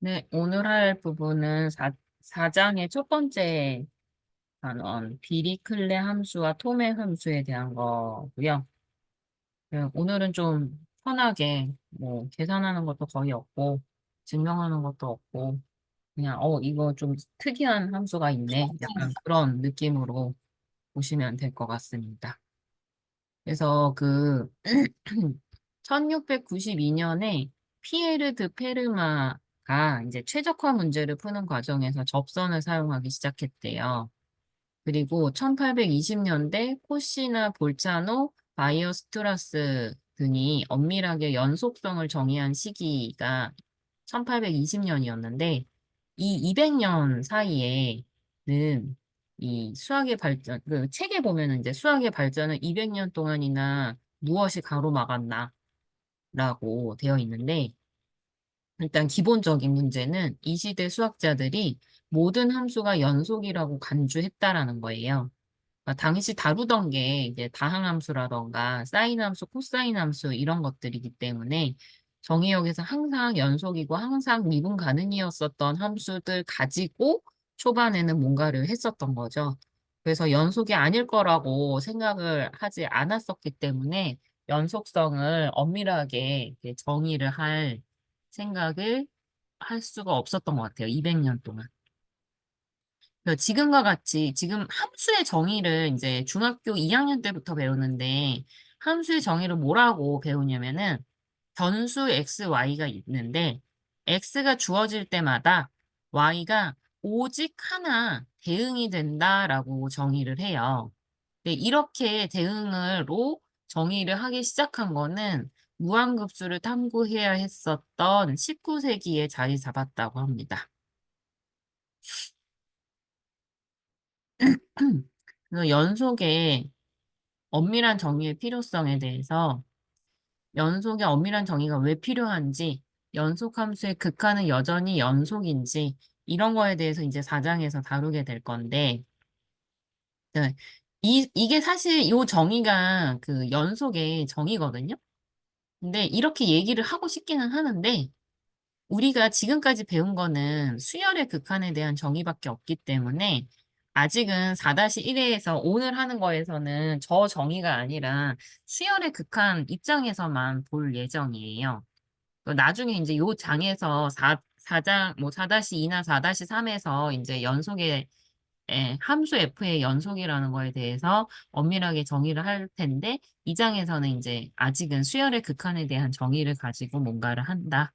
네, 오늘 할 부분은 4장의 첫 번째 단원, 비리클레 함수와 토메 함수에 대한 거고요. 네, 오늘은 좀 편하게, 계산하는 것도 거의 없고, 증명하는 것도 없고, 그냥, 이거 좀 특이한 함수가 있네. 약간 그런 느낌으로 보시면 될 것 같습니다. 그래서 1692년에 피에르 드 페르마가 이제 최적화 문제를 푸는 과정에서 접선을 사용하기 시작했대요. 그리고 1820년대 코시나 볼차노, 바이어스트라스 등이 엄밀하게 연속성을 정의한 시기가 1820년이었는데, 이 200년 사이에는 이 수학의 발전, 그 책에 보면은 이제 수학의 발전은 200년 동안이나 무엇이 가로막았나라고 되어 있는데, 일단 기본적인 문제는 이 시대 수학자들이 모든 함수가 연속이라고 간주했다라는 거예요. 그러니까 당시 다루던 게 이제 다항함수라던가 사인 함수, 코사인 함수 이런 것들이기 때문에 정의역에서 항상 연속이고 항상 미분 가능이었었던 함수들 가지고 초반에는 뭔가를 했었던 거죠. 그래서 연속이 아닐 거라고 생각을 하지 않았었기 때문에 연속성을 엄밀하게 이렇게 정의를 할 생각을 할 수가 없었던 것 같아요. 200년 동안. 지금과 같이 지금 함수의 정의를 이제 중학교 2학년 때부터 배우는데 함수의 정의를 뭐라고 배우냐면은 변수 x, y가 있는데 x가 주어질 때마다 y가 오직 하나 대응이 된다라고 정의를 해요. 네, 이렇게 대응으로 정의를 하기 시작한 거는 무한급수를 탐구해야 했었던 19세기에 자리 잡았다고 합니다. 그래서 연속의 엄밀한 정의의 필요성에 대해서 연속의 엄밀한 정의가 왜 필요한지, 연속함수의 극한은 여전히 연속인지, 이런 거에 대해서 이제 4장에서 다루게 될 건데, 네. 이게 사실 이 정의가 그 연속의 정의거든요? 근데 이렇게 얘기를 하고 싶기는 하는데, 우리가 지금까지 배운 거는 수열의 극한에 대한 정의밖에 없기 때문에 아직은 4-1회에서 오늘 하는 거에서는 저 정의가 아니라 수열의 극한 입장에서만 볼 예정이에요. 나중에 이제 요 장에서 4장, 뭐 4-2나 4-3에서 이제 연속의 함수 F의 연속이라는 거에 대해서 엄밀하게 정의를 할 텐데, 이 장에서는 이제 아직은 수열의 극한에 대한 정의를 가지고 뭔가를 한다.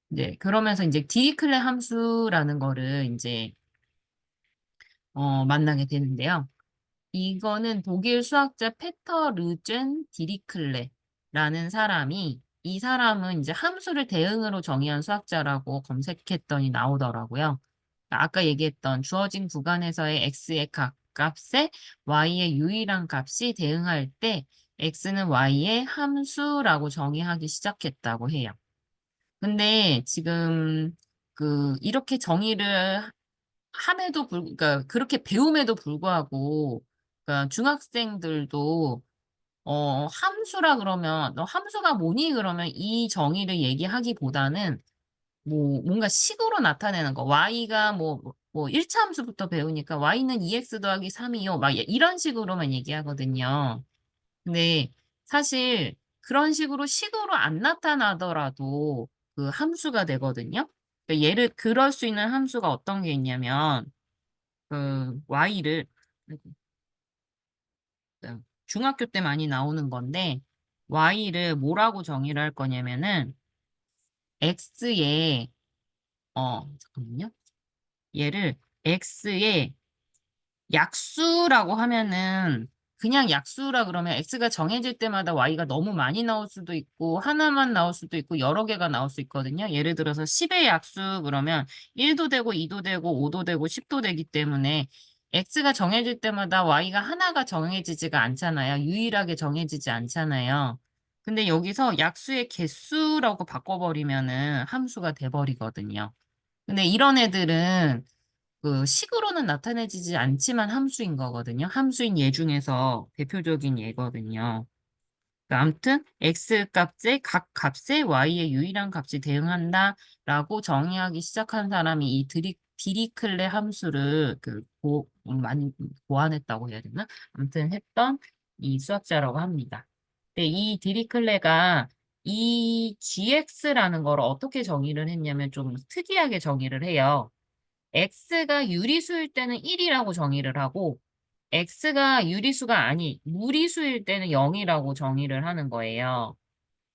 네, 그러면서 이제 디리클레 함수라는 거를 이제 만나게 되는데요. 이거는 독일 수학자 페터 르젠 디리클레라는 사람이 이 사람은 이제 함수를 대응으로 정의한 수학자라고 검색했더니 나오더라고요. 아까 얘기했던 주어진 구간에서의 x의 각 값에 y의 유일한 값이 대응할 때 x는 y의 함수라고 정의하기 시작했다고 해요. 근데 지금 이렇게 정의를 그러니까 그렇게 배움에도 불구하고, 그러니까 중학생들도, 함수라 그러면, 너 함수가 뭐니? 그러면 이 정의를 얘기하기보다는, 뭔가 식으로 나타내는 거. y가 1차 함수부터 배우니까 y는 2x 더하기 3이요. 막 이런 식으로만 얘기하거든요. 근데 사실 그런 식으로 안 나타나더라도 그 함수가 되거든요. 그럴 수 있는 함수가 어떤 게 있냐면, y를, 중학교 때 많이 나오는 건데, y를 뭐라고 정의를 할 거냐면은, x에, 잠깐만요. 얘를 x에 약수라고 하면은 그냥 약수라 그러면 x가 정해질 때마다 y가 너무 많이 나올 수도 있고 하나만 나올 수도 있고 여러 개가 나올 수 있거든요. 예를 들어서 10의 약수 그러면 1도 되고 2도 되고 5도 되고 10도 되기 때문에 x가 정해질 때마다 y가 하나가 정해지지가 않잖아요. 유일하게 정해지지 않잖아요. 근데 여기서 약수의 개수라고 바꿔버리면은 함수가 돼버리거든요. 근데 이런 애들은 식으로는 나타내지지 않지만 함수인 거거든요. 함수인 예 중에서 대표적인 예거든요. 아무튼 x값에 각 값에 y의 유일한 값이 대응한다라고 정의하기 시작한 사람이 이 디리클레 함수를 많이 고안했다고 해야 되나? 아무튼 했던 이 수학자라고 합니다. 근데 이 디리클레가 이 gx라는 걸 어떻게 정의를 했냐면 좀 특이하게 정의를 해요. x가 유리수일 때는 1이라고 정의를 하고 x가 유리수가 무리수일 때는 0이라고 정의를 하는 거예요.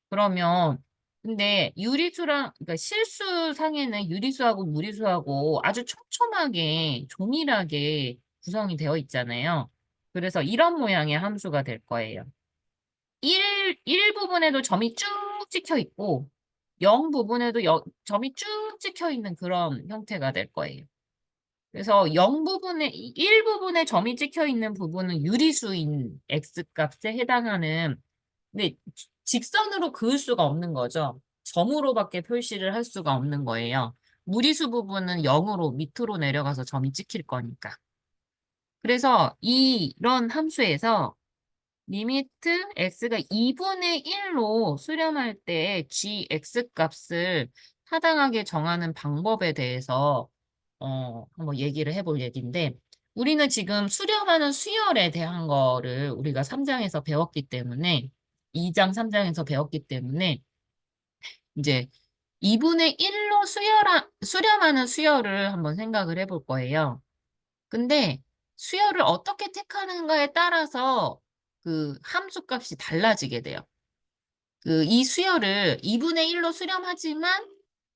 그러면 근데 그러니까 실수상에는 유리수하고 무리수하고 아주 촘촘하게 조밀하게 구성이 되어 있잖아요. 그래서 이런 모양의 함수가 될 거예요. 1 부분에도 점이 쭉 찍혀 있고 0 부분에도 점이 쭉 찍혀 있는 그런 형태가 될 거예요. 그래서 1 부분에 점이 찍혀 있는 부분은 유리수인 x값에 해당하는, 근데 직선으로 그을 수가 없는 거죠. 점으로밖에 표시를 할 수가 없는 거예요. 무리수 부분은 0으로 밑으로 내려가서 점이 찍힐 거니까. 그래서 이런 함수에서 리미트 x가 2분의 1로 수렴할 때 gx 값을 타당하게 정하는 방법에 대해서 한번 얘기를 해볼 얘기인데, 우리는 지금 수렴하는 수열에 대한 거를 우리가 3장에서 배웠기 때문에 2장 3장에서 배웠기 때문에 이제 2분의 1로 수렴하는 수열을 한번 생각을 해볼 거예요. 근데 수열을 어떻게 택하는가에 따라서 그 함수값이 달라지게 돼요. 이 수열을 2분의 1로 수렴하지만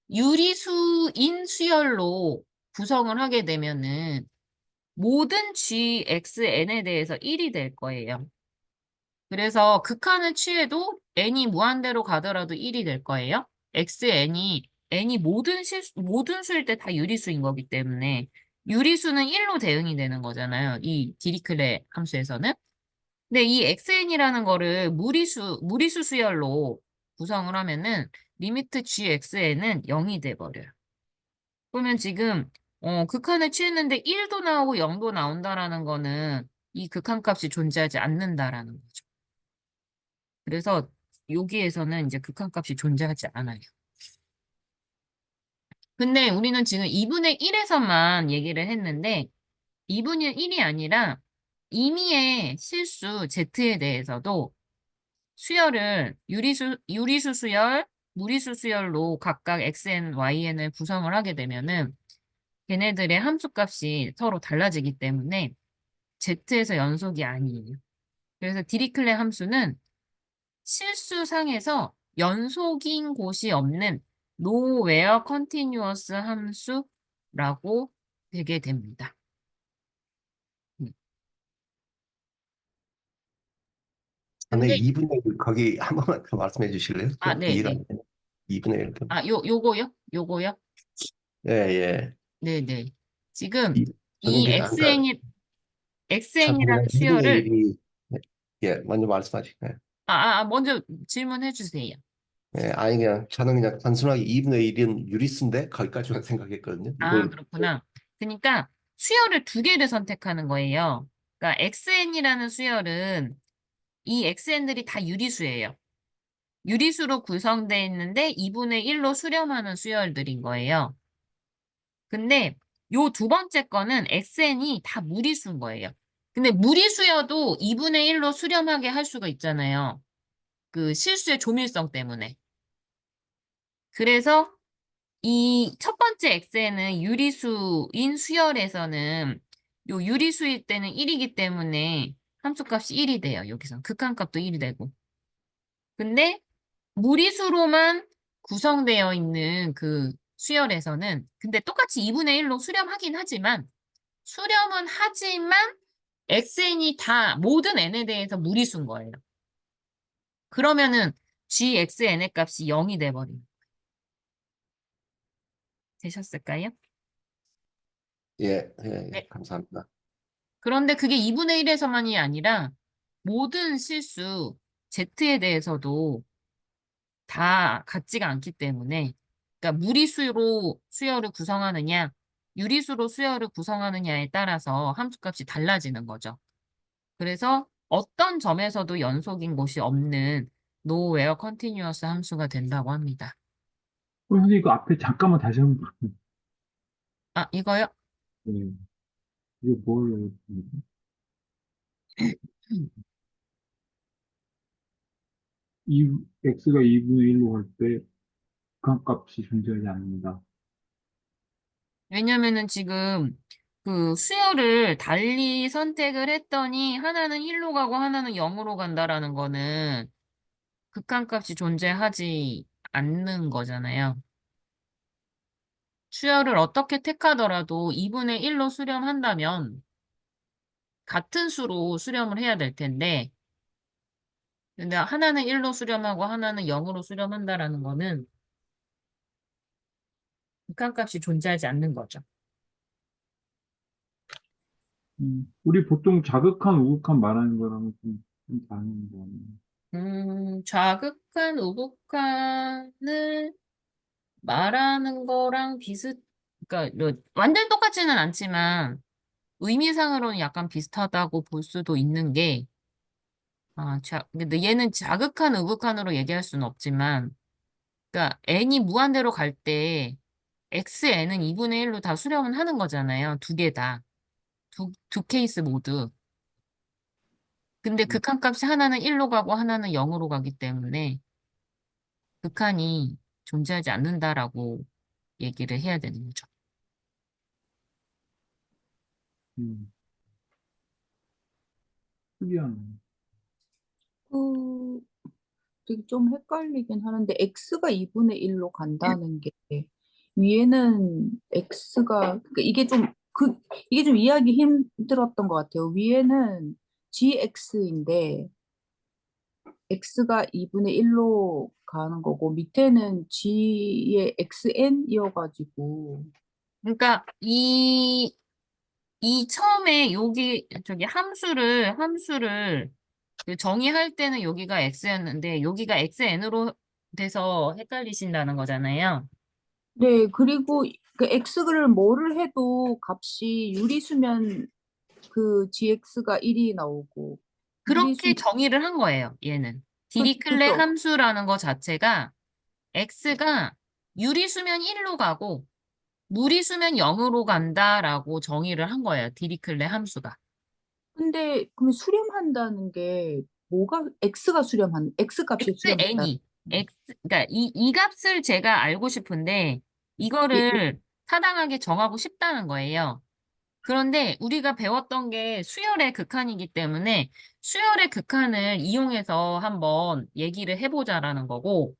유리수인 수열로 구성을 하게 되면은 모든 gxn에 대해서 1이 될 거예요. 그래서 극한을 취해도 n이 무한대로 가더라도 1이 될 거예요. n이 모든 수일 때 다 유리수인 거기 때문에 유리수는 1로 대응이 되는 거잖아요. 이 디리클레 함수에서는. 근데 이 xn이라는 거를 무리수 수열로 구성을 하면은 리미트 gxn은 0이 돼 버려요. 그러면 지금 극한을 취했는데 1도 나오고 0도 나온다라는 거는 이 극한값이 존재하지 않는다라는 거죠. 그래서 여기에서는 이제 극한값이 존재하지 않아요. 근데 우리는 지금 2분의 1에서만 얘기를 했는데 2분의 1이 아니라 임의의 실수 Z에 대해서도 수열을 유리수 수열, 무리수 수열로 각각 xn, yn을 구성을 하게 되면은 걔네들의 함수값이 서로 달라지기 때문에 Z에서 연속이 아니에요. 그래서 디리클레 함수는 실수상에서 연속인 곳이 없는 nowhere continuous 함수라고 되게 됩니다. 근데 근데 2분의 1 거기 한 번만 더 말씀해 주실래요? 좀 이해가 네네. 안 되네. 2분의 1. 요거요? 요거요? 예, 예. 네네. 지금 저는 이 그냥 그러니까 저는 xn이라는 그냥 2분의 수열을 1이 예, 먼저 말씀하실까요? 먼저 질문해 주세요. 예, 아니 그냥 저는 그냥 단순하게 2분의 1은 유리수인데 거기까지만 생각했거든요. 이걸 그렇구나. 그러니까 수열을 두 개를 선택하는 거예요. 그러니까 xn이라는 수열은 이 xn들이 다 유리수예요. 유리수로 구성되어 있는데 2분의 1로 수렴하는 수열들인 거예요. 근데 요 두 번째 거는 xn이 다 무리수인 거예요. 근데 무리수여도 2분의 1로 수렴하게 할 수가 있잖아요. 그 실수의 조밀성 때문에. 그래서 이 첫 번째 xn은 유리수인 수열에서는 요 유리수일 때는 1이기 때문에 함수값이 1이 돼요. 여기서 극한값도 1이 되고. 근데 무리수로만 구성되어 있는 그 수열에서는 근데 똑같이 2분의 1로 수렴은 하지만 xn이 다 모든 n에 대해서 무리수인 거예요. 그러면은 gxn의 값이 0이 돼버려요. 되셨을까요? 예, 예, 예, 네. 감사합니다. 그런데 그게 2분의 1에서만이 아니라 모든 실수 z에 대해서도 다 같지가 않기 때문에 그러니까 무리수로 수열을 구성하느냐 유리수로 수열을 구성하느냐에 따라서 함수값이 달라지는 거죠. 그래서 어떤 점에서도 연속인 곳이 없는 nowhere continuous 함수가 된다고 합니다. 선생님, 이거 앞에 잠깐만 다시 한번. 아, 이거요? 네. 이거 뭘, x가 2분의 1로 갈 때 극한값이 존재하지 않는다. 왜냐면은 지금 그 수열을 달리 선택을 했더니 하나는 1로 가고 하나는 0으로 간다라는 거는 극한값이 존재하지 않는 거잖아요. 수열을 어떻게 택하더라도 2분의 1로 수렴한다면 같은 수로 수렴을 해야 될 텐데, 근데 하나는 1로 수렴하고 하나는 0으로 수렴한다라는 거는 극한값이 존재하지 않는 거죠. 우리 보통 자극한, 우극한 말하는 거랑 좀 다른 거 같네요. 좌극한, 우극한을 말하는 거랑 그러니까 뭐 완전 똑같지는 않지만 의미상으로는 약간 비슷하다고 볼 수도 있는 게, 근데 얘는 자극한, 우극한으로 얘기할 수는 없지만, 그러니까 n이 무한대로 갈 때 xn은 2분의 1로 다 수렴은 하는 거잖아요. 두 개 다. 두 케이스 모두. 근데 음, 극한값이 하나는 1로 가고 하나는 0으로 가기 때문에 극한이 존재하지 않는다라고 얘기를 해야 되는 거죠. 음, 특이하네. 그, 되게 좀 헷갈리긴 하는데, x가 2분의 1로 간다는 게, 위에는 그러니까 이게 좀 이해하기 힘들었던 것 같아요. 위에는 gx인데, x가 2분의 1로 가는 거고, 밑에는 g의 xn이어가지고, 그러니까 이 처음에 저기 함수를 그 정의할 때는 여기가 x였는데 여기가 xn으로 돼서 헷갈리신다는 거잖아요. 네, 그리고 그 x를 뭐를 해도 값이 유리수면 그 gx가 1이 나오고, 그렇게 무리수면, 정의를 한 거예요, 얘는. 디리클레 그죠? 함수라는 거 자체가 x가 유리수면 1로 가고 무리수면 0으로 간다라고 정의를 한 거예요, 디리클레 함수가. 근데 그러면 수렴한다는 게 x가 x 값이 수렴한다. xn이 그러니까 이 값을 제가 알고 싶은데 예, 이거를 타당하게 정하고 싶다는 거예요. 그런데 우리가 배웠던 게 수열의 극한이기 때문에 수열의 극한을 이용해서 한번 얘기를 해보자라는 거고,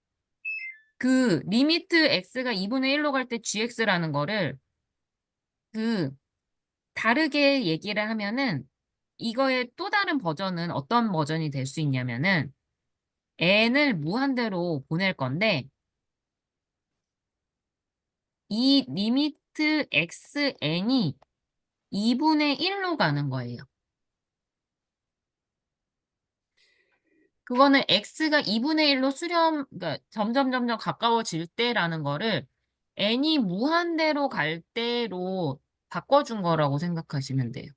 그 리미트 x가 2분의 1로 갈 때 gx라는 거를 그 다르게 얘기를 하면은 이거의 또 다른 버전은 어떤 버전이 될 수 있냐면은 n을 무한대로 보낼 건데 이 리미트 xn이 2분의 1로 가는 거예요. 그거는 x가 2분의 1로 그러니까 점점 가까워질 때라는 거를 n이 무한대로 갈 때로 바꿔준 거라고 생각하시면 돼요.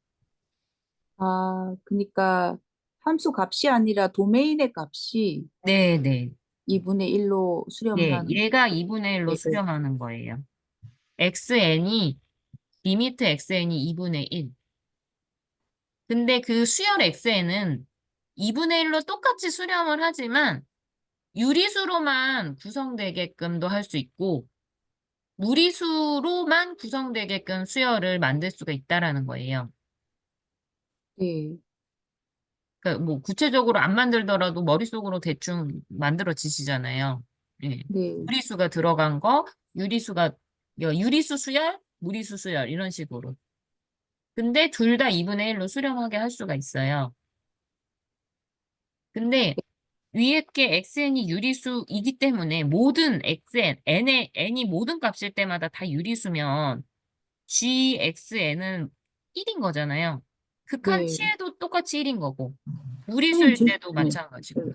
그러니까 함수 값이 아니라 도메인의 값이 네네. 2분의 1로 수렴을 예, 하는 얘가 2분의 1로 게 수렴하는 거예요. xn이, 리미트 xn이 2분의 1. 근데 그 수열 xn은 2분의 1로 똑같이 수렴을 하지만 유리수로만 구성되게끔도 할 수 있고, 무리수로만 구성되게끔 수열을 만들 수가 있다라는 거예요. 네, 그러니까 뭐 구체적으로 안 만들더라도 머릿속으로 대충 만들어지시잖아요. 예. 네, 무리수가 들어간 거, 유리수 수열, 무리수 수열 이런 식으로. 근데 둘 다 2분의 1로 수렴하게 할 수가 있어요. 근데 위에 게 xn이 유리수이기 때문에 모든 n이 모든 값일 때마다 다 유리수면 gxn은 1인 거잖아요. 네. 극한치에도 똑같이 1인 거고, 선생님, 무리수일 때도 네. 마찬가지고.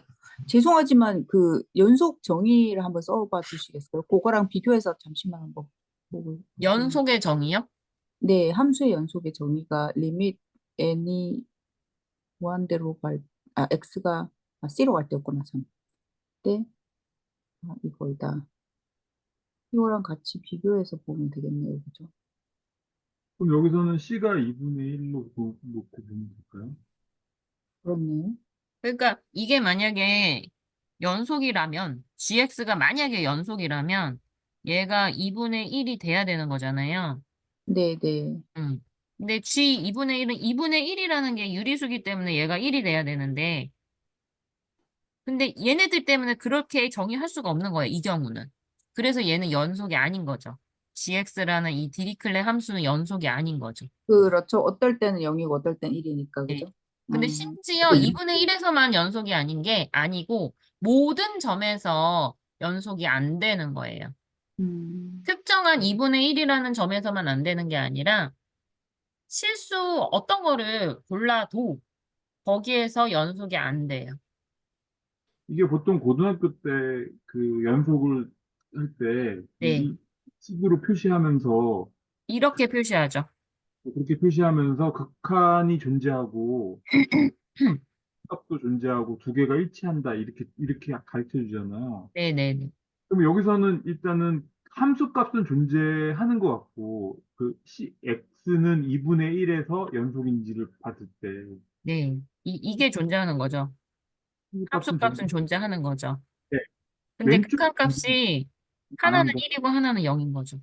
죄송하지만 그 연속 정의를 한번 써봐 주시겠어요? 그거랑 비교해서 잠시만 한번 보고 올게요. 연속의 정의요? 네, 함수의 연속의 정의가 리밋 n이 무한대로 x가 C로 갈 때였구나, 참. 때, 아, 이거이다. 이거랑 같이 비교해서 보면 되겠네요. 그죠? 그럼 여기서는 C가 2분의 1로 놓고 보면 될까요? 그렇네요. 그러니까 이게 만약에 연속이라면, GX가 만약에 연속이라면 얘가 2분의 1이 돼야 되는 거잖아요. 네, 네. 근데 G 2분의 1은 2분의 1이라는 게 유리수기 때문에 얘가 1이 돼야 되는데, 근데 얘네들 때문에 그렇게 정의할 수가 없는 거예요, 이 경우는. 그래서 얘는 연속이 아닌 거죠. GX라는 이 디리클레 함수는 연속이 아닌 거죠. 그렇죠. 어떨 때는 0이고 어떨 때는 1이니까, 네. 그죠? 근데 심지어 2분의 1에서만 연속이 아닌 게 아니고 모든 점에서 연속이 안 되는 거예요. 음, 특정한 2분의 1이라는 점에서만 안 되는 게 아니라 실수 어떤 거를 골라도 거기에서 연속이 안 돼요. 이게 보통 고등학교 때 그 연속을 할 때 네. 이 식으로 표시하면서 이렇게 표시하죠. 그렇게 표시하면서 극한이 존재하고 값도 존재하고 두 개가 일치한다 이렇게 가르쳐 주잖아요. 네네네. 그럼 여기서는 일단은 함수 값은 존재하는 것 같고 그 x는 2분의 1에서 연속인지를 봤을 때 네. 이게 존재하는 거죠. 함수 값은 함수값은 존재하는 거죠. 근데 왼쪽 극한값이 하나는 안한 거. 1이고 하나는 0인 거죠.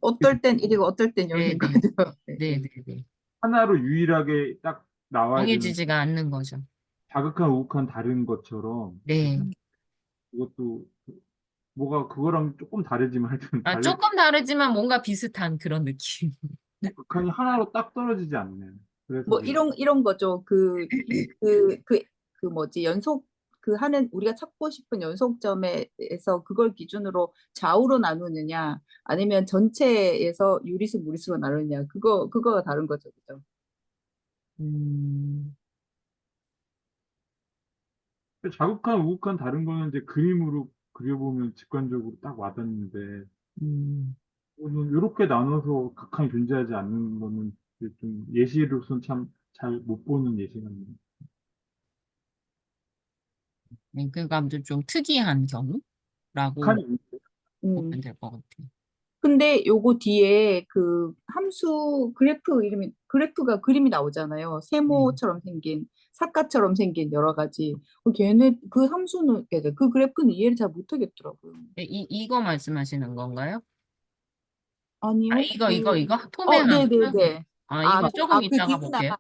어떨 땐 1이고 어떨 땐 0인 네네. 거죠. 네, 네. 네네네. 하나로 유일하게 딱 나와야 되는 정해지지가 않는 거죠. 자극한 우극한 다른 것처럼 네. 그것도 뭐가 그거랑 조금 다르지만 하여튼 아, 조금 다르지만 뭔가 비슷한 그런 느낌. 극한이 하나로 딱 떨어지지 않네. 그래서 뭐 이런 거죠. 그 뭐지 연속 그 하는 우리가 찾고 싶은 연속점에서 그걸 기준으로 좌우로 나누느냐 아니면 전체에서 유리수 무리수로 나누느냐 그거가 다른 거죠. 그죠? 음, 자극한 우극한 다른 거는 이제 그림으로 그려보면 직관적으로 딱 와닿는데 음, 이렇게 나눠서 극한이 존재하지 않는 거는 이제 좀 예시로서는 참 잘 못 보는 예시 같네요. 네, 그러니까 아무튼 좀 특이한 경우라고 극한이 보면 음. 될 것 같아요. 근데 요거 뒤에 그 함수 그래프가 그림이 나오잖아요. 네. 세모처럼 생긴 사과처럼 생긴 여러 가지. 걔네 그 함수는 그 그래프는 이해를 잘 못하겠더라고요. 네, 이거 말씀하시는 건가요? 아, 아니요. 이거? 토맹함수? 네네네. 아, 이거 조금 그 이따가 뒤구나. 볼게요.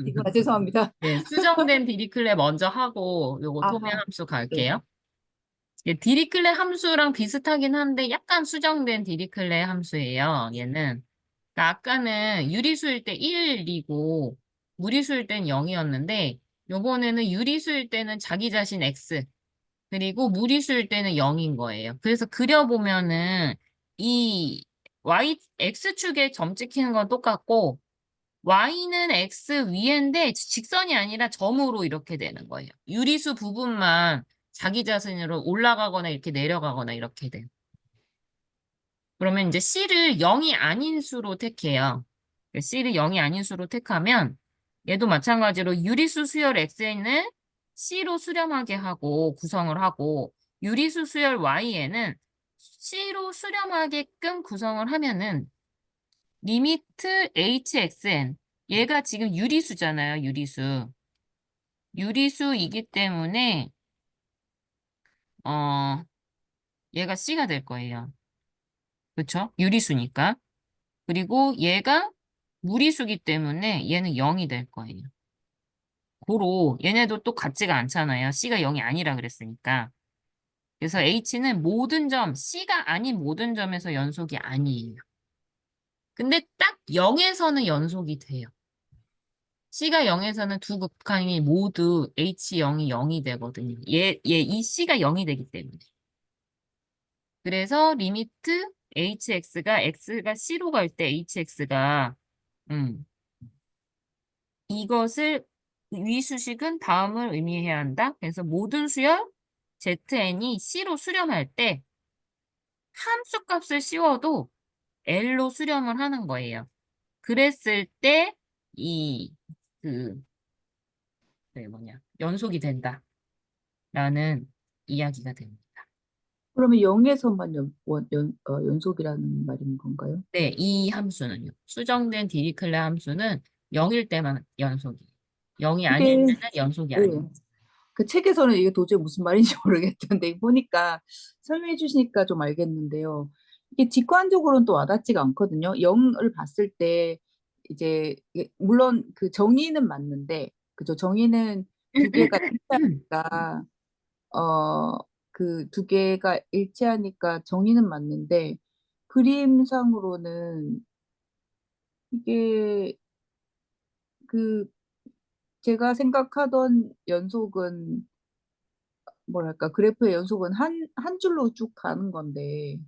뒤구나. 죄송합니다. 네, 수정된 디리클레 먼저 하고 요거 아, 토맹함수 네. 갈게요. 예, 디리클레 함수랑 비슷하긴 한데 약간 수정된 디리클레 함수예요. 얘는. 그러니까 아까는 유리수일 때 1이고 무리수일 땐 0이었는데 요번에는 유리수일 때는 자기 자신 x 그리고 무리수일 때는 0인 거예요. 그래서 그려보면은 이 x축에 점 찍히는 건 똑같고 y는 x 위인데 직선이 아니라 점으로 이렇게 되는 거예요. 유리수 부분만 자기 자신으로 올라가거나 이렇게 내려가거나 이렇게 돼요. 그러면 이제 C를 0이 아닌 수로 택해요. C를 0이 아닌 수로 택하면 얘도 마찬가지로 유리수 수열 X에는 C로 수렴하게 하고 구성을 하고 유리수 수열 Y에는 C로 수렴하게끔 구성을 하면은 리미트 HXN 얘가 지금 유리수잖아요. 유리수. 유리수이기 때문에 어 얘가 C가 될 거예요. 그렇죠? 유리수니까. 그리고 얘가 무리수기 때문에 얘는 0이 될 거예요. 고로 얘네도 또 같지가 않잖아요. C가 0이 아니라 그랬으니까. 그래서 H는 모든 점, C가 아닌 모든 점에서 연속이 아니에요. 근데 딱 0에서는 연속이 돼요. C가 0에서는 두 극한이 모두 H0이 0이 되거든요. 이 C가 0이 되기 때문에. 그래서 리미트 X가 C로 갈 때 HX가 이것을 위 수식은 다음을 의미해야 한다. 그래서 모든 수열 ZN이 C로 수렴할 때 함수 값을 씌워도 L로 수렴을 하는 거예요. 그랬을 때 이, 그, 연속이 된다. 라는 이야기가 됩니다. 그러면 0에서만 연속이라는 말인 건가요? 네, 이 함수는요. 수정된 디리클레 함수는 0일 때만 연속이에요. 0이 아닐 이게 때는 연속이 네. 아니에요. 그 책에서는 이게 도저히 무슨 말인지 모르겠던데 보니까 설명해 주시니까 좀 알겠는데요. 이게 직관적으로는 또 와닿지가 않거든요. 0을 봤을 때 이제 물론 그 정의는 맞는데 그죠? 정의는 두 개가 일치하니까 그 두 개가 일치하니까 정의는 맞는데 그림상으로는 이게 그 제가 생각하던 연속은 뭐랄까 그래프의 연속은 한 줄로 쭉 가는 건데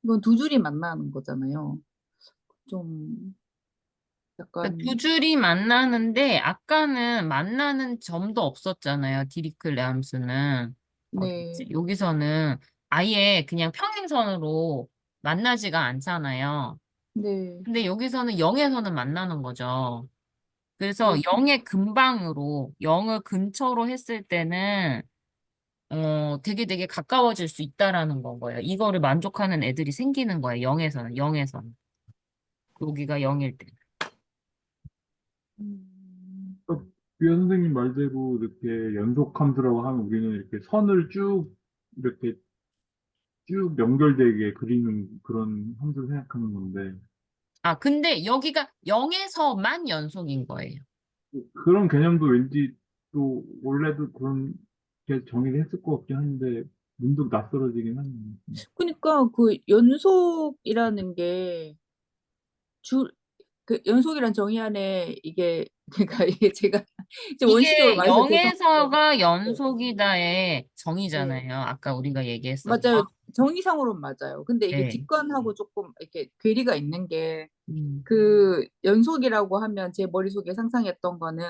이건 두 줄이 만나는 거잖아요. 좀 그러니까 두 약간 줄이 만나는데 아까는 만나는 점도 없었잖아요. 디리클레 함수는. 네, 어딨지? 여기서는 아예 그냥 평행선으로 만나지가 않잖아요. 네, 근데 여기서는 0에서는 만나는 거죠. 그래서 네. 0의 근방으로, 0을 근처로 했을 때는 되게 가까워질 수 있다라는 건 거예요. 이거를 만족하는 애들이 생기는 거예요. 0에서는. 여기가 0일 때. 음, 그러니까 유현 선생님 말대로 이렇게 연속 함수라고 하면 우리는 이렇게 선을 쭉 이렇게 쭉 연결되게 그리는 그런 함수를 생각하는 건데 아, 근데 여기가 0에서만 연속인 거예요. 그런 개념도 왠지 또 원래도 그런 게 정의를 했을 것 같긴 한데 문득 낯설어지긴 하네요. 그러니까 그 연속이라는 게 줄, 그 연속이란 정의 안에 이게 그러니까 이게 제가 이제 원시적으로 이게 말해서 죄송한데 0에서가 네, 연속이다의 네. 정의잖아요. 아까 우리가 얘기했었던. 맞아요. 정의상으로는 맞아요. 근데 이게 네. 직관하고 조금 이렇게 괴리가 있는 게 음. 그 연속이라고 하면 제 머릿속에 상상했던 거는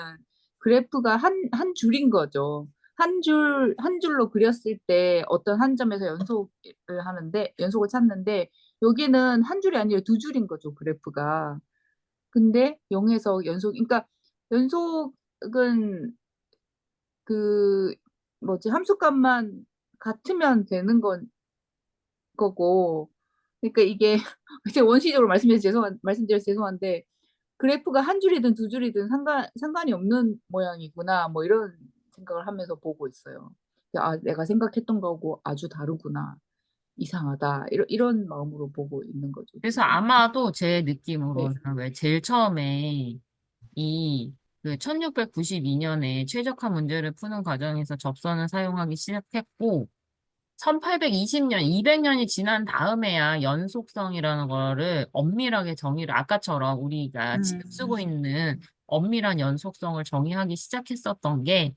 그래프가 한 줄인 거죠. 한 줄로 그렸을 때 어떤 한 점에서 연속을 찾는데 여기는 한 줄이 아니라 두 줄인 거죠, 그래프가. 근데 0에서 그러니까 연속은 그 뭐지, 함수값만 같으면 되는 거고 그러니까 이게 제가 원시적으로 말씀드려서 죄송한데 그래프가 한 줄이든 두 줄이든 상관이 없는 모양이구나 뭐 이런 생각을 하면서 보고 있어요. 아, 내가 생각했던 거하고 아주 다르구나. 이상하다. 이런 마음으로 보고 있는 거죠, 그래서 지금. 아마도 제 네. 느낌으로는 왜 제일 처음에 이 그 1692년에 최적화 문제를 푸는 과정에서 접선을 사용하기 시작했고 1820년, 200년이 지난 다음에야 연속성이라는 거를 엄밀하게 정의를 아까처럼 우리가 지금 쓰고 음, 있는 엄밀한 연속성을 정의하기 시작했었던 게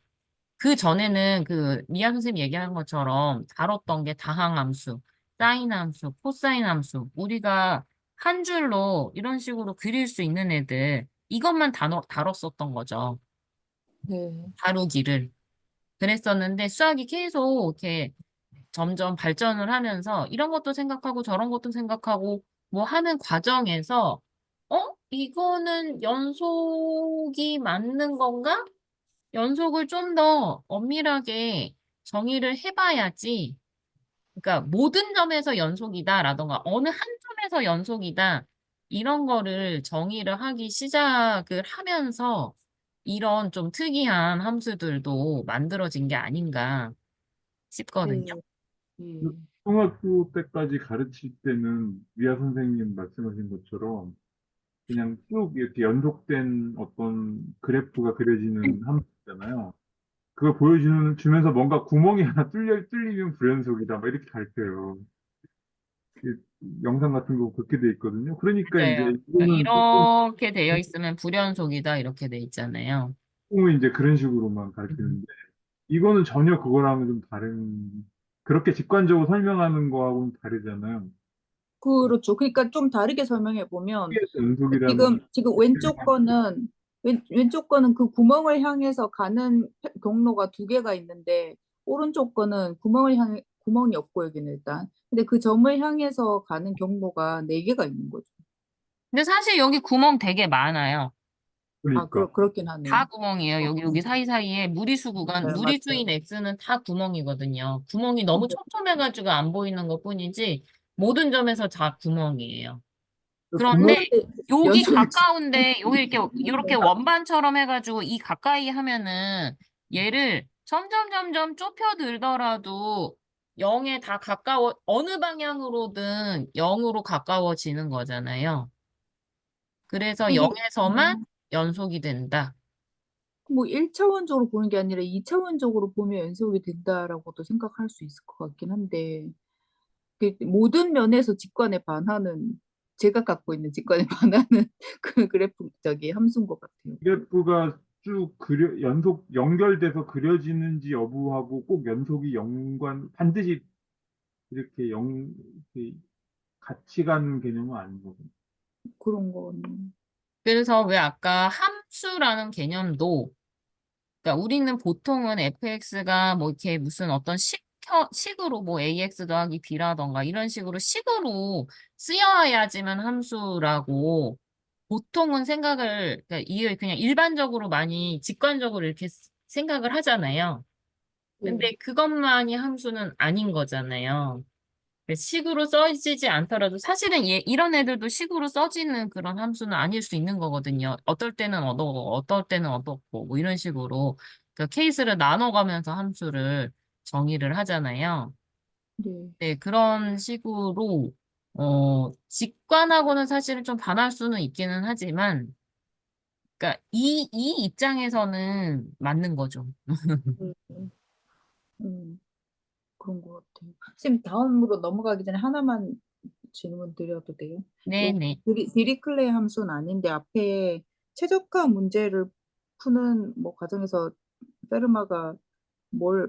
그 전에는 그 미아 선생님 얘기한 것처럼 다뤘던 게 다항함수, 사인함수, 코사인함수, 우리가 한 줄로 이런 식으로 그릴 수 있는 애들 이것만 다뤘었던 거죠. 네. 다루기를. 그랬었는데 수학이 계속 이렇게 점점 발전을 하면서 이런 것도 생각하고 저런 것도 생각하고 뭐 하는 과정에서 이거는 연속이 맞는 건가? 연속을 좀 더 엄밀하게 정의를 해봐야지. 그러니까 모든 점에서 연속이다라던가 어느 한 점에서 연속이다. 이런 거를 정의를 하기 시작을 하면서 이런 좀 특이한 함수들도 만들어진 게 아닌가 싶거든요. 네. 예. 중학교 때까지 가르칠 때는 미아 선생님 말씀하신 것처럼 그냥 쭉 이렇게 연속된 어떤 그래프가 그려지는 함수잖아요. 그걸 주면서 뭔가 구멍이 하나 뚫리면 불연속이다. 막 이렇게 가르쳐요. 그 영상 같은 거 그렇게 돼 있거든요. 그러니까 맞아요. 이제 그러니까 이거는 조금, 이렇게 되어 있으면 불연속이다 이렇게 돼 있잖아요. 조금 이제 그런 식으로만 음. 가르치는데, 이거는 전혀 그거랑은 좀 그렇게 직관적으로 설명하는 거하고는 다르잖아요. 그렇죠. 그러니까 좀 다르게 설명해 보면 TS 연속이라는 지금 왼쪽 거는 그 구멍을 향해서 가는 경로가 두 개가 있는데 오른쪽 거는 구멍이 없고 여기는 일단. 근데 그 점을 향해서 가는 경로가 네 개가 있는 거죠. 근데 사실 여기 구멍 되게 많아요. 그러니까. 그렇긴 하네요. 다 구멍이에요. 여기 사이사이에 무리수 구간, 네, 무리수인 맞아요. X는 다 구멍이거든요. 구멍이 너무 촘촘해가지고 안 보이는 것뿐이지 모든 점에서 다 구멍이에요. 그 그런데 구멍, 그런데 여기 연속 가까운데 여기 이렇게 원반처럼 해가지고 이 가까이 하면은 얘를 점점 좁혀들더라도 0에 다 가까워 어느 방향으로든 0으로 가까워지는 거잖아요. 그래서 이게 0에서만 연속이 된다. 뭐 1차원적으로 보는 게 아니라 2차원적으로 보면 연속이 된다라고도 생각할 수 있을 것 같긴 한데 그 모든 면에서 직관에 반하는 제가 갖고 있는 직관에 반하는 그 그래프 저기 함수인 것 같아요. 그래프가 쭉 연결돼서 그려지는지 여부하고 꼭 연속이 반드시 이렇게 이렇게 같이 가는 개념은 아닌 거고. 그런 거는 그래서 왜 아까 함수라는 개념도 그러니까 우리는 보통은 fx가 뭐 이렇게 무슨 어떤 식으로 뭐 ax 더하기 b라던가 이런 식으로 식으로 쓰여야지만 함수라고 보통은 생각을 그러니까 이걸 그냥 일반적으로 많이 직관적으로 이렇게 생각을 하잖아요. 네. 근데 그것만이 함수는 아닌 거잖아요. 식으로 써지지 않더라도 사실은 이런 애들도 식으로 써지는 그런 함수는 아닐 수 있는 거거든요. 어떨 때는 얻어고 어떨 때는 얻었고 뭐 이런 식으로 그 케이스를 나눠가면서 함수를 정의를 하잖아요. 네. 네, 그런 식으로 직관하고는 사실은 좀 반할 수는 있기는 하지만 그러니까 이 입장에서는 맞는 거죠. 네. 음, 그런 것 같아요. 선생님, 다음으로 넘어가기 전에 하나만 질문 드려도 돼요? 요 네네. 디리클레이 함수는 아닌데 앞에 최적화 문제를 푸는 뭐 과정에서 페르마가 뭘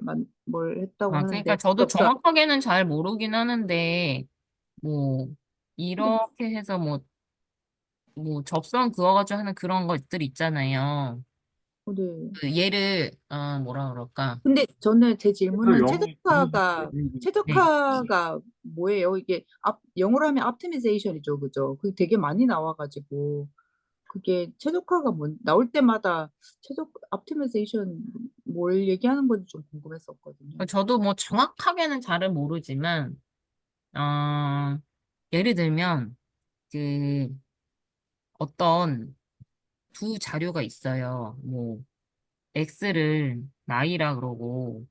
했다고 아, 그러니까 하는데 저도 접사 정확하게는 잘 모르긴 하는데 뭐 근데 이렇게 해서 뭐 접선 그어가지고 하는 그런 것들 있잖아요. 네. 그 얘를 뭐라 그럴까? 근데 저는 제 그래서 질문은 네. 최적화가 뭐예요? 이게 영어로 하면 optimization이죠, 그죠? 그게 되게 많이 나와가지고 그게 최적화가 나올 때마다 optimization 뭘 얘기하는 건지 좀 궁금했었거든요. 저도 뭐 정확하게는 잘은 모르지만 어, 예를 들면 그 어떤 두 자료가 있어요. 뭐 x를 나이라 그러고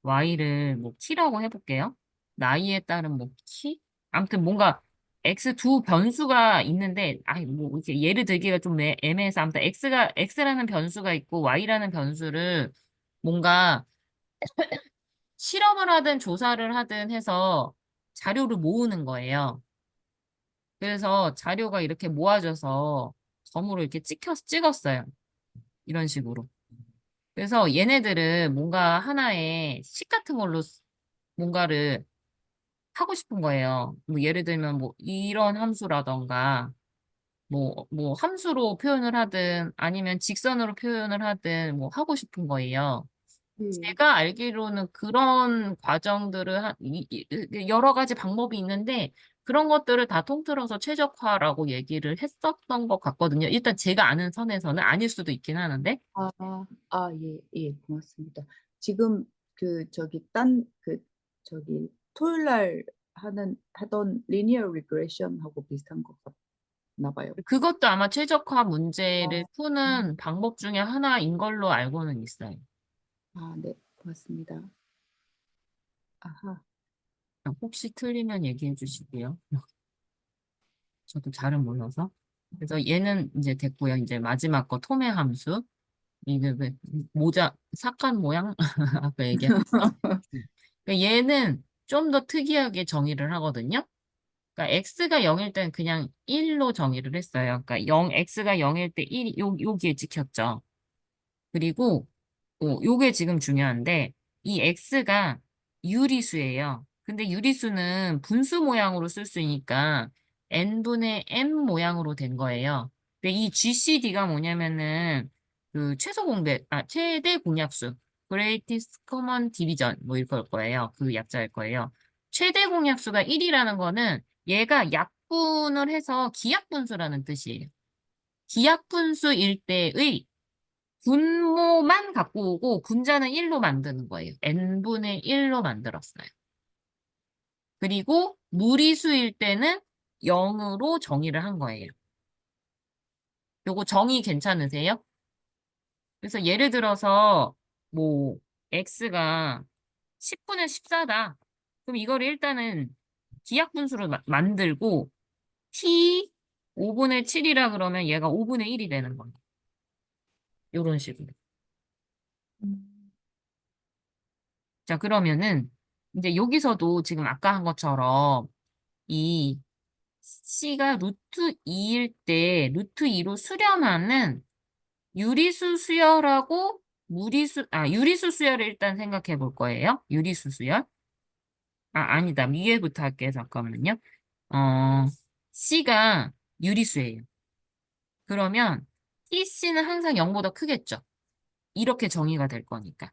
y를 뭐 t라고 해볼게요. 나이에 따른 뭐 키? 아무튼 뭔가 x 두 변수가 있는데 아니 뭐 이렇게 예를 들기가 좀 애매해서 아무튼 x라는 변수가 있고 y라는 변수를 뭔가 실험을 하든 조사를 하든 해서 자료를 모으는 거예요. 그래서 자료가 이렇게 모아져서 점으로 이렇게 찍었어요. 이런 식으로. 그래서 얘네들은 뭔가 하나의 식 같은 걸로 뭔가를 하고 싶은 거예요. 뭐 예를 들면 뭐 이런 함수라던가 뭐 함수로 표현을 하든 아니면 직선으로 표현을 하든 뭐 하고 싶은 거예요. 네. 제가 알기로는 그런 과정들을 여러 가지 방법이 있는데 그런 것들을 다 통틀어서 최적화라고 얘기를 했었던 것 같거든요. 일단 제가 아는 선에서는 아닐 수도 있긴 하는데. 아, 예, 예, 고맙습니다. 지금 저기 토요일 날 하던 리니어 리그레션하고 비슷한 것 같나 봐요. 그것도 아마 최적화 문제를 아, 푸는 방법 중에 하나인 걸로 알고는 있어요. 네, 고맙습니다. 아하. 혹시 틀리면 얘기해 주시고요. 저도 잘은 몰라서. 그래서 얘는 이제 됐고요. 이제 마지막 거 톰의 함수. 이게 왜 사칸 모양? 아까 얘기한. 그러니까 얘는 좀 더 특이하게 정의를 하거든요. 그러니까 x가 0일 땐 그냥 1로 정의를 했어요. 그러니까 x가 0일 때 1, 여기에 찍혔죠. 그리고 요게 지금 중요한데 이 x가 유리수예요. 근데 유리수는 분수 모양으로 쓸 수 있으니까 n분의 m 모양으로 된 거예요. 근데 이 GCD가 뭐냐면은 그 최대 공약수, Greatest Common Division 뭐 이럴 거예요. 그 약자일 거예요. 최대 공약수가 1이라는 거는 얘가 약분을 해서 기약분수라는 뜻이에요. 기하분수일 때의 분모만 갖고 오고 분자는 1로 만드는 거예요. n분의 1로 만들었어요. 그리고 무리수일 때는 0으로 정의를 한 거예요. 요거 정의 괜찮으세요? 그래서 예를 들어서 뭐 x가 10분의 14다. 그럼 이거를 일단은 기하분수로 만들고 t 5분의 7이라 그러면 얘가 5분의 1이 되는 거예요. 요런 식으로. 자, 그러면은 이제 여기서도 지금 아까 한 것처럼 이 c가 루트 2일 때 루트 2로 수렴하는 유리수 수열하고 유리수 수열을 일단 생각해 볼 거예요. 유리수 수열. 아니다. 위에부터 할게요. 잠깐만요. 어, C가 유리수예요. 그러면 TC는 항상 0보다 크겠죠. 이렇게 정의가 될 거니까.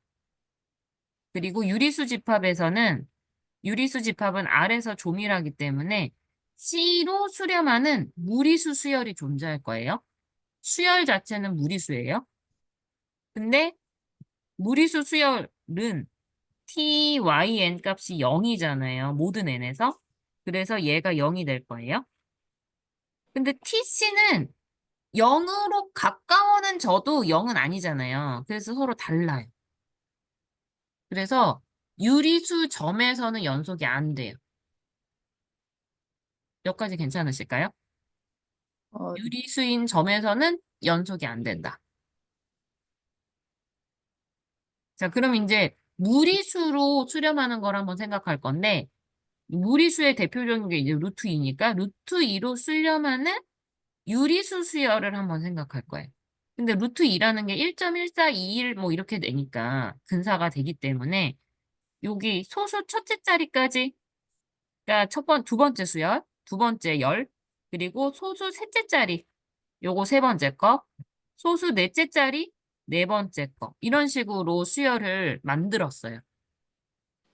그리고 유리수 집합은 R에서 조밀하기 때문에 C로 수렴하는 무리수 수열이 존재할 거예요. 수열 자체는 무리수예요. 근데 무리수 수열은 t, y, n 값이 0이잖아요. 모든 n에서. 그래서 얘가 0이 될 거예요. 근데 tc는 0으로 가까워는 져도 0은 아니잖아요. 그래서 서로 달라요. 그래서 유리수 점에서는 연속이 안 돼요. 여기까지 괜찮으실까요? 어, 유리수인 점에서는 연속이 안 된다. 자, 그럼 이제 무리수로 수렴하는 걸 한번 생각할 건데, 무리수의 대표적인 게 이제 루트 2니까 루트 2로 수렴하는 유리수 수열을 한번 생각할 거예요. 근데 루트 2라는 게 1.1421 뭐 이렇게 되니까 근사가 되기 때문에 여기 소수 첫째 자리까지, 그러니까 두 번째 수열, 두 번째 열, 그리고 소수 셋째 자리, 요거 세 번째 거, 소수 넷째 자리, 네 번째 거, 이런 식으로 수열을 만들었어요.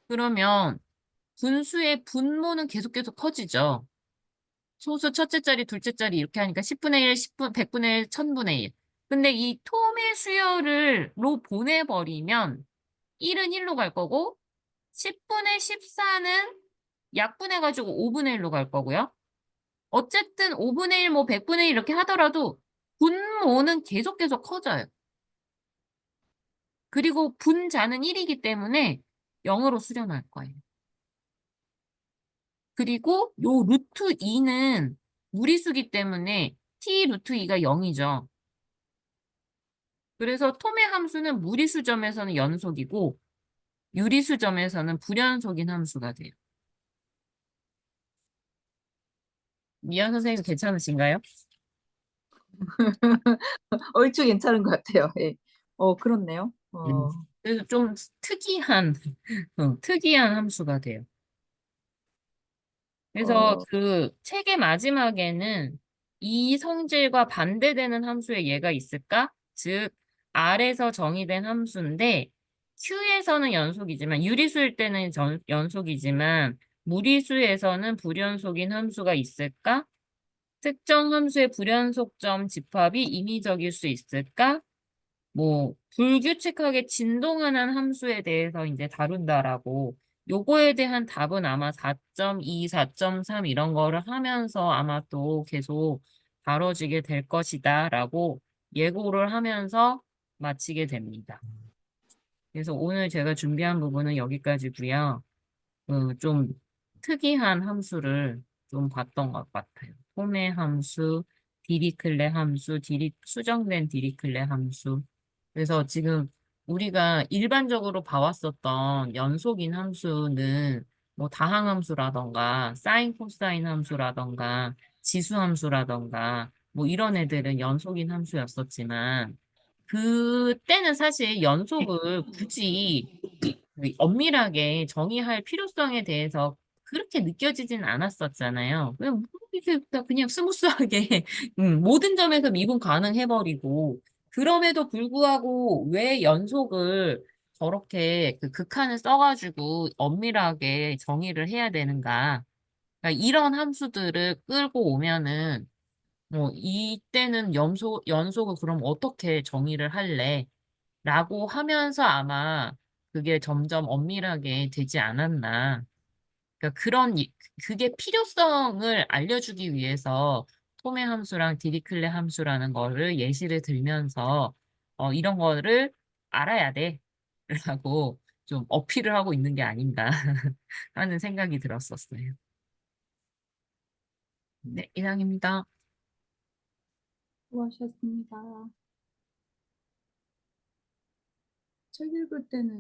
그러면 분수의 분모는 계속 커지죠. 소수 첫째 자리, 둘째 자리 이렇게 하니까 10분의 1, 10분, 100분의 1, 1000분의 1. 근데 이 톰의 수열로 보내버리면 1은 1로 갈 거고 10분의 14는 약분해가지고 5분의 1로 갈 거고요. 어쨌든 5분의 1, 뭐 100분의 1 이렇게 하더라도 분모는 계속 커져요. 그리고 분자는 1이기 때문에 0으로 수렴할 거예요. 그리고 요 루트 2는 무리수기 때문에 t 루트 2가 0이죠. 그래서 톰의 함수는 무리수점에서는 연속이고 유리수점에서는 불연속인 함수가 돼요. 미안 선생님 괜찮으신가요? 얼추 괜찮은 것 같아요. 예. 그렇네요. 그래서 좀 특이한, 특이한 함수가 돼요. 그래서 어, 그 책의 마지막에는 이 성질과 반대되는 함수의 예가 있을까? 즉, R에서 정의된 함수인데 Q에서는 연속이지만 유리수일 때는 연속이지만 무리수에서는 불연속인 함수가 있을까? 특정 함수의 불연속점 집합이 임의적일 수 있을까? 뭐 불규칙하게 진동하는 함수에 대해서 이제 다룬다라고 요거에 대한 답은 아마 4.2, 4.3 이런 거를 하면서 아마 또 계속 다뤄지게 될 것이다라고 예고를 하면서 마치게 됩니다. 그래서 오늘 제가 준비한 부분은 여기까지고요. 좀 특이한 함수를 좀 봤던 것 같아요. 폼의 함수, 디리클레 함수, 수정된 디리클레 함수. 그래서 지금 우리가 일반적으로 봐왔었던 연속인 함수는 뭐 다항함수라던가 사인 코사인 함수라던가 지수함수라던가 뭐 이런 애들은 연속인 함수였었지만 그때는 사실 연속을 굳이 엄밀하게 정의할 필요성에 대해서 그렇게 느껴지진 않았었잖아요. 그냥 뭐 이렇게 그냥 스무스하게 모든 점에서 미분 가능해버리고 그럼에도 불구하고 왜 연속을 저렇게 그 극한을 써가지고 엄밀하게 정의를 해야 되는가? 그러니까 이런 함수들을 끌고 오면은 이때는 연속을 그럼 어떻게 정의를 할래? 라고 하면서 아마 그게 점점 엄밀하게 되지 않았나. 그러니까 그게 필요성을 알려주기 위해서 톰의 함수랑 디리클레 함수라는 거를 예시를 들면서 이런 거를 알아야 돼. 라고 좀 어필을 하고 있는 게 아닌가 하는 생각이 들었었어요. 네, 이상입니다. 수고하셨습니다. 책 읽을 때는